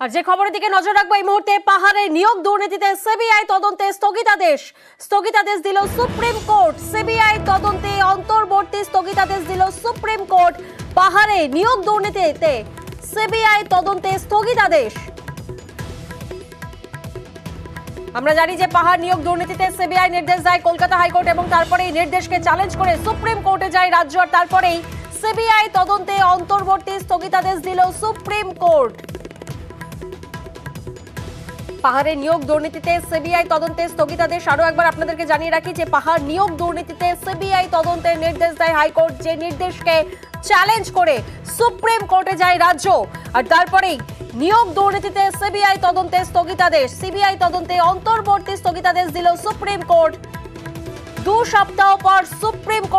আর যে খবরের দিকে নজর রাখবো এই মুহূর্তে, পাহাড়ে নিয়োগ দুর্নীতিতে সিবিআই তদন্তে স্থগিতাদেশ দিল সুপ্রিম কোর্ট। সিবিআই তদন্তে অন্তর্বর্তী স্থগিতাদেশ দিল সুপ্রিম কোর্ট। পাহাড়ে নিয়োগ দুর্নীতিতে সিবিআই তদন্তে স্থগিতাদেশ। আমরা জানি যে পাহাড় নিয়োগ দুর্নীতিতে সিবিআই নির্দেশ দেয় কলকাতা হাইকোর্ট এবং তারপরে এই নির্দেশকে চ্যালেঞ্জ করে সুপ্রিম কোর্টে যায় রাজ্য, আর তারপরেই সিবিআই তদন্তে অন্তর্বর্তী স্থগিতাদেশ দিল সুপ্রিম কোর্ট। পাহাড়ে নিয়োগ দুর্নীতিতে সিবিআই তদন্তে স্থগিতাদেশ। আরো একবার আপনাদেরকে জানিয়ে রাখি যে পাহাড় নিয়োগ দুর্নীতিতে সিবিআই তদন্তের নির্দেশ দেয় হাইকোর্ট, যে নির্দেশকে চ্যালেঞ্জ করে সুপ্রিম কোর্টে যায় রাজ্য, আর তারপরেই নিয়োগ দুর্নীতিতে সিবিআই তদন্তে স্থগিতাদেশ। সিবিআই তদন্তে অন্তর্বর্তী স্থগিতাদেশ দিল সুপ্রিম কোর্ট। 2 সপ্তাহ পর সুপ্রিম কোর্ট